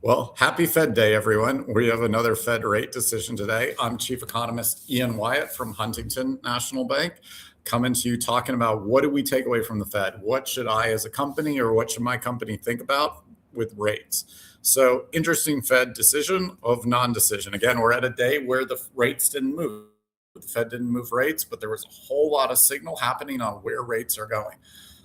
Well, happy Fed Day, everyone. We have another Fed rate decision today. I'm Chief Economist Ian Wyatt from Huntington National Bank, coming to you talking about what do we take away from the Fed? What should I as a company or what should my company think about with rates? So interesting Fed decision of non-decision. Again, we're at a day where the rates didn't move. The Fed didn't move rates, but there was a whole lot of signal happening on where rates are going.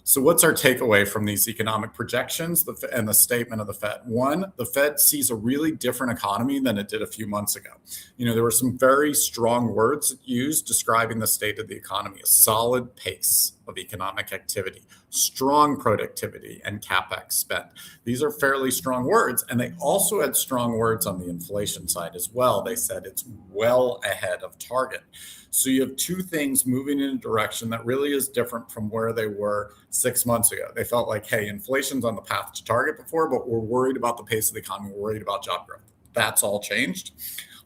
So what's our takeaway from these economic projections and the statement of the Fed? One, the Fed sees a really different economy than it did a few months ago. There were some very strong words used describing the state of the economy: a solid pace of economic activity, strong productivity, and CapEx spend. These are fairly strong words, and they also had strong words on the inflation side as well. They said it's well ahead of target. So you have two things moving in a direction that really is different from where they were 6 months ago. They felt like, hey, inflation's on the path to target before, but we're worried about the pace of the economy. We're worried about job growth. That's all changed.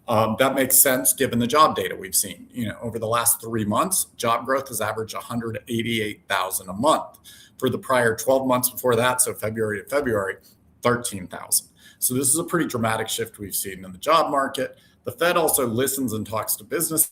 That makes sense given the job data we've seen. Over the last 3 months, job growth has averaged 188,000 a month. For the prior 12 months before that, so February to February, 13,000. So this is a pretty dramatic shift we've seen in the job market. The Fed also listens and talks to business.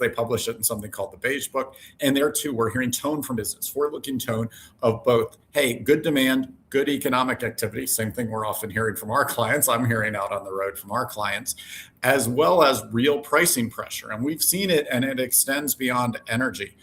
They publish it in something called the Beige Book. And there too, we're hearing tone from business, forward-looking tone of both, hey, good demand, good economic activity, same thing we're often hearing from our clients. I'm hearing out on the road from our clients, as well as real pricing pressure. And we've seen it, and it extends beyond energy.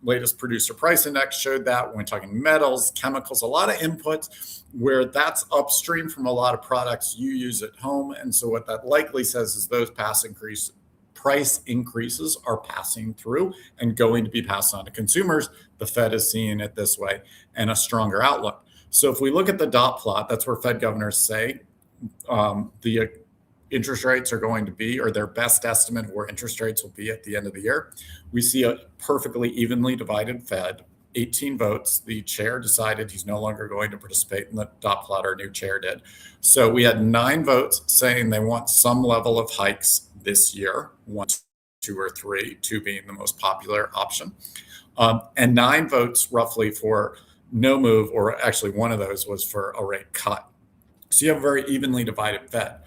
Latest producer price index showed that when we're talking metals, chemicals, a lot of inputs where that's upstream from a lot of products you use at home. And so what that likely says is those price increases are passing through and going to be passed on to consumers. The Fed is seeing it this way and a stronger outlook. So if we look at the dot plot, that's where Fed governors say the interest rates are going to be, or their best estimate of where interest rates will be at the end of the year. We see a perfectly evenly divided Fed, 18 votes. The chair decided he's no longer going to participate in the dot plot. Our new chair did. So we had 9 votes saying they want some level of hikes this year, 1, 2, or 3, 2 being the most popular option, and 9 votes roughly for no move, or actually one of those was for a rate cut. So you have a very evenly divided Fed.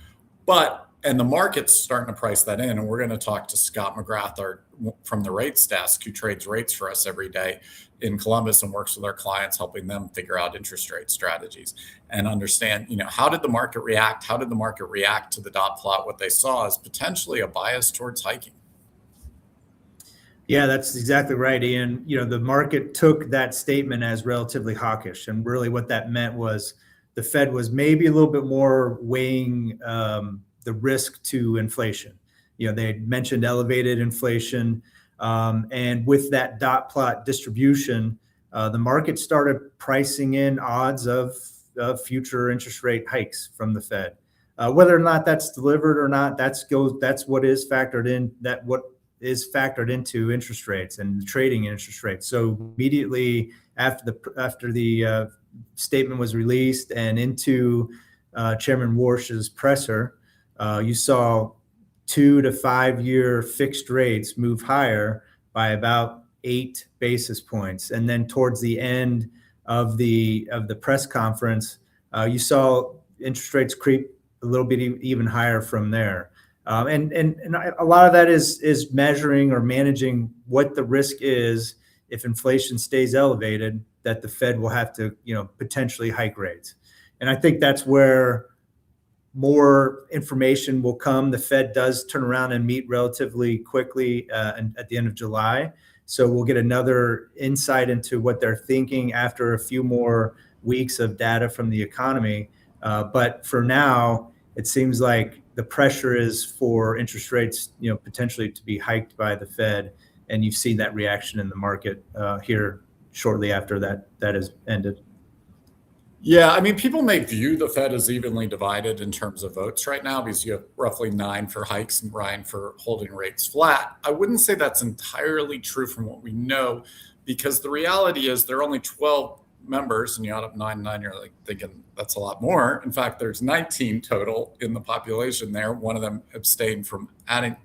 And the market's starting to price that in, and we're going to talk to Scott McGrath from the rates desk, who trades rates for us every day in Columbus and works with our clients, helping them figure out interest rate strategies and understand, how did the market react? How did the market react to the dot plot? What they saw is potentially a bias towards hiking. Yeah, that's exactly right, Ian. The market took that statement as relatively hawkish, and really what that meant was the Fed was maybe a little bit more weighing the risk to inflation. They had mentioned elevated inflation, and with that dot plot distribution, the market started pricing in odds of future interest rate hikes from the Fed. Whether or not that's delivered or not, that's what is factored in. What is factored into interest rates and trading interest rates. So immediately after the statement was released and into Chairman Warsh's presser, you saw 2 to 5 year fixed rates move higher by about 8 basis points. And then towards the end of the press conference, you saw interest rates creep a little bit even higher from there. And a lot of that is measuring or managing what the risk is if inflation stays elevated, that the Fed will have to, potentially hike rates. And I think that's where more information will come. The Fed does turn around and meet relatively quickly at the end of July. So we'll get another insight into what they're thinking after a few more weeks of data from the economy. But for now, it seems like the pressure is for interest rates, potentially to be hiked by the Fed. And you've seen that reaction in the market here shortly after that has ended. Yeah, people may view the Fed as evenly divided in terms of votes right now because you have roughly 9 for hikes and 9 for holding rates flat. I wouldn't say that's entirely true from what we know, because the reality is there are only 12 members, and you add up 9 and 9, you're like thinking that's a lot more. In fact, there's 19 total in the population there. One of them abstained from adding.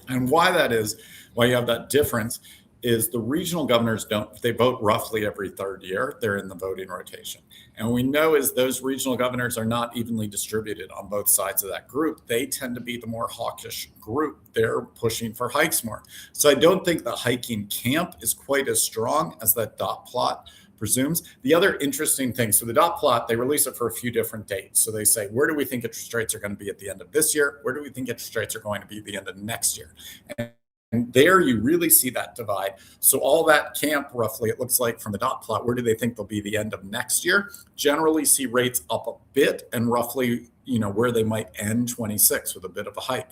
And why that is, why you have that difference is the regional governors they vote roughly every third year. They're in the voting rotation. And we know is those regional governors are not evenly distributed on both sides of that group. They tend to be the more hawkish group. They're pushing for hikes more. So I don't think the hiking camp is quite as strong as that dot plot presumes. The other interesting thing, so the dot plot, they release it for a few different dates. So they say, where do we think interest rates are going to be at the end of this year? Where do we think interest rates are going to be at the end of next year? And there you really see that divide. So all that camp, roughly, it looks like from the dot plot, where do they think they'll be the end of next year? Generally see rates up a bit and roughly, where they might end 26 with a bit of a hike.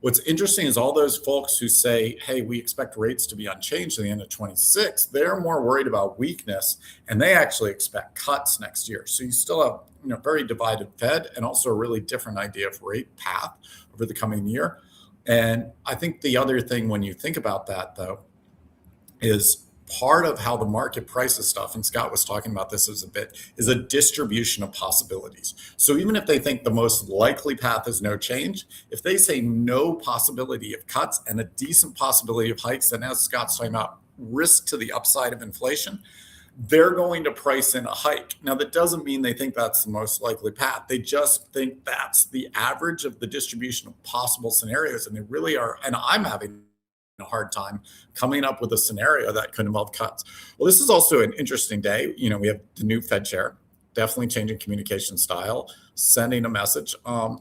What's interesting is all those folks who say, hey, we expect rates to be unchanged at the end of 26, they're more worried about weakness, and they actually expect cuts next year. So you still have very divided Fed and also a really different idea of rate path over the coming year. And I think the other thing when you think about that, though, is part of how the market prices stuff, and Scott was talking about this as a bit, is a distribution of possibilities. So even if they think the most likely path is no change, if they say no possibility of cuts and a decent possibility of hikes, then as Scott's talking about, risk to the upside of inflation, they're going to price in a hike. Now, that doesn't mean they think that's the most likely path. They just think that's the average of the distribution of possible scenarios. And they really are. And I'm having a hard time coming up with a scenario that could involve cuts. Well, this is also an interesting day. We have the new Fed chair, definitely changing communication style, sending a message.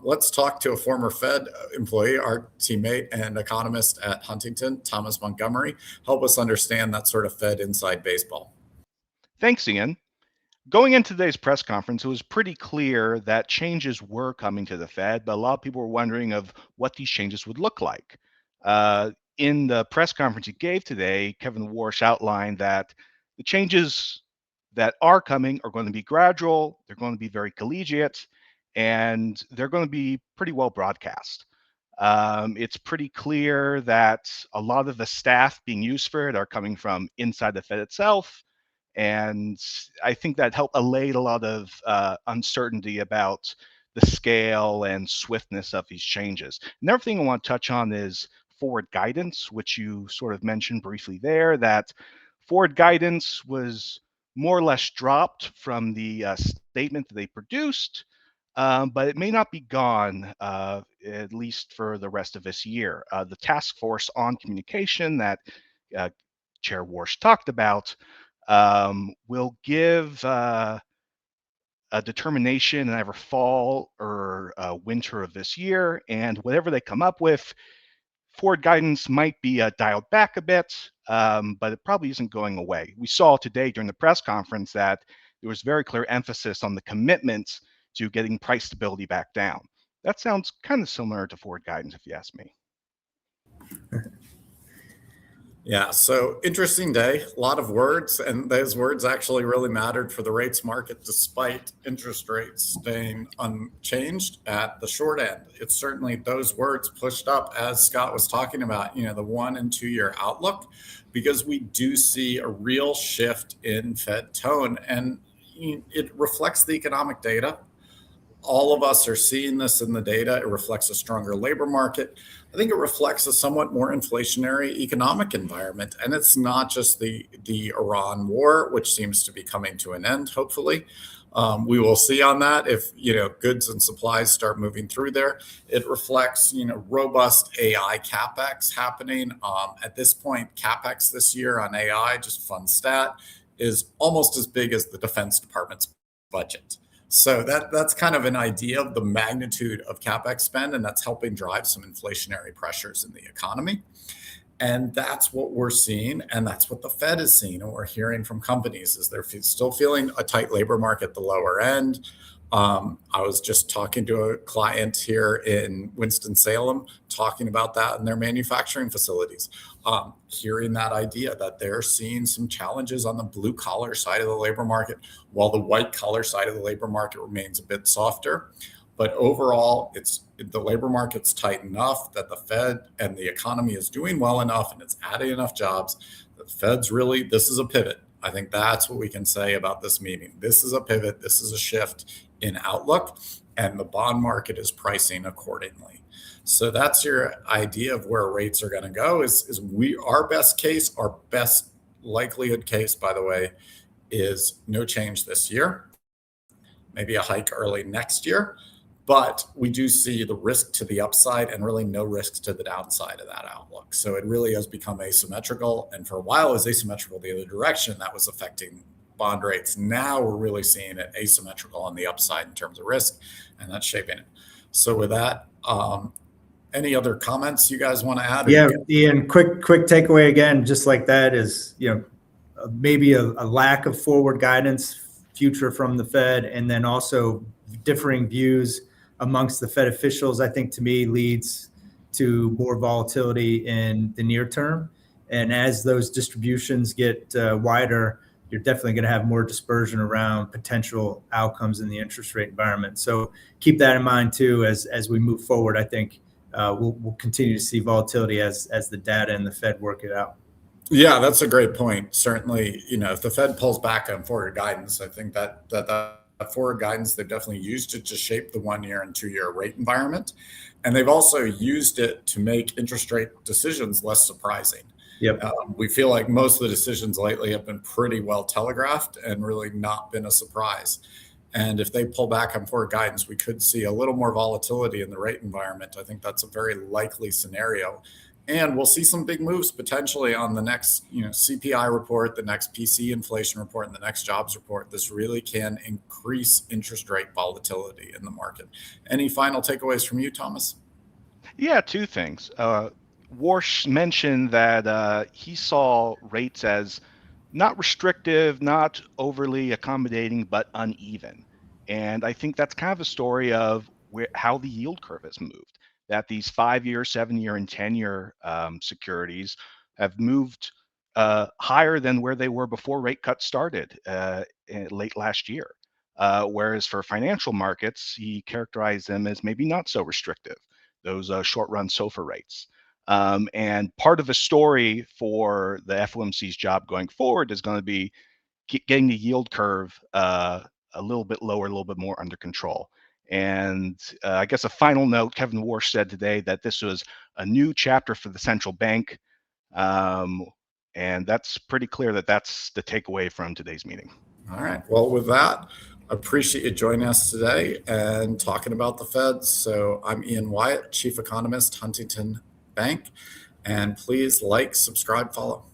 Let's talk to a former Fed employee, our teammate and economist at Huntington, Thomas Montgomery. Help us understand that sort of Fed inside baseball. Thanks, Ian. Going into today's press conference, it was pretty clear that changes were coming to the Fed, but a lot of people were wondering of what these changes would look like. In the press conference he gave today, Kevin Warsh outlined that the changes that are coming are going to be gradual, they're going to be very collegiate, and they're going to be pretty well broadcast. It's pretty clear that a lot of the staff being used for it are coming from inside the Fed itself. And I think that helped allay a lot of uncertainty about the scale and swiftness of these changes. Another thing I want to touch on is forward guidance, which you sort of mentioned briefly there, that forward guidance was more or less dropped from the statement that they produced, but it may not be gone, at least for the rest of this year. The task force on communication that Chair Warsh talked about will give a determination in either fall or winter of this year, and whatever they come up with, forward guidance might be dialed back a bit, but it probably isn't going away. We saw today during the press conference that there was very clear emphasis on the commitment to getting price stability back down. That sounds kind of similar to forward guidance, if you ask me. Yeah, so interesting day, a lot of words, and those words actually really mattered for the rates market despite interest rates staying unchanged at the short end. It's certainly those words pushed up, as Scott was talking about, the 1 and 2 year outlook, because we do see a real shift in Fed tone, and it reflects the economic data. All of us are seeing this in the data. It reflects a stronger labor market. I think it reflects a somewhat more inflationary economic environment. And it's not just the Iran war, which seems to be coming to an end, hopefully. We will see on that if goods and supplies start moving through there. It reflects robust AI capex happening. At this point, capex this year on AI, just fun stat, is almost as big as the Defense Department's budget. So that's kind of an idea of the magnitude of capex spend, and that's helping drive some inflationary pressures in the economy. And that's what we're seeing, and that's what the Fed is seeing, and we're hearing from companies is they're still feeling a tight labor market at the lower end. I was just talking to a client here in Winston-Salem, talking about that in their manufacturing facilities, hearing that idea that they're seeing some challenges on the blue collar side of the labor market, while the white collar side of the labor market remains a bit softer. But overall, the labor market's tight enough that the Fed and the economy is doing well enough, and it's adding enough jobs. The Fed's really, this is a pivot. I think that's what we can say about this meeting. This is a pivot. This is a shift in outlook. and the bond market is pricing accordingly. So that's your idea of where rates are going to go. Our best case, our best likelihood case, by the way, is no change this year, maybe a hike early next year. But we do see the risk to the upside and really no risks to the downside of that outlook. So it really has become asymmetrical. And for a while, it was asymmetrical the other direction. That was affecting bond rates. Now we're really seeing it asymmetrical on the upside in terms of risk, and that's shaping it. So with that, any other comments you guys want to add? Yeah, Ian, quick takeaway again, just like that is, maybe a lack of forward guidance, future from the Fed, and then also differing views amongst the Fed officials, I think to me leads to more volatility in the near term. And as those distributions get wider, you're definitely going to have more dispersion around potential outcomes in the interest rate environment. So keep that in mind too, as we move forward. I think we'll continue to see volatility as the data and the Fed work it out. Yeah, that's a great point. Certainly, if the Fed pulls back on forward guidance, I think that forward guidance, they've definitely used it to shape the 1 year and 2 year rate environment. And they've also used it to make interest rate decisions less surprising. Yep. We feel like most of the decisions lately have been pretty well telegraphed and really not been a surprise. And if they pull back on forward guidance, we could see a little more volatility in the rate environment. I think that's a very likely scenario. And we'll see some big moves potentially on the next, CPI report, the next PC inflation report, and the next jobs report. This really can increase interest rate volatility in the market. Any final takeaways from you, Thomas? Yeah, two things. Warsh mentioned that he saw rates as not restrictive, not overly accommodating, but uneven. And I think that's kind of a story of how the yield curve has moved. That these 5-year, 7-year, and 10-year securities have moved higher than where they were before rate cuts started late last year. Whereas for financial markets, he characterized them as maybe not so restrictive, those short-run SOFR rates. And part of the story for the FOMC's job going forward is going to be getting the yield curve a little bit lower, a little bit more under control. And I guess a final note, Kevin Warsh said today that this was a new chapter for the central bank. And that's pretty clear that that's the takeaway from today's meeting. All right. Well, with that, I appreciate you joining us today and talking about the Fed. So I'm Ian Wyatt, Chief Economist, Huntington Bank. And please like, subscribe, follow.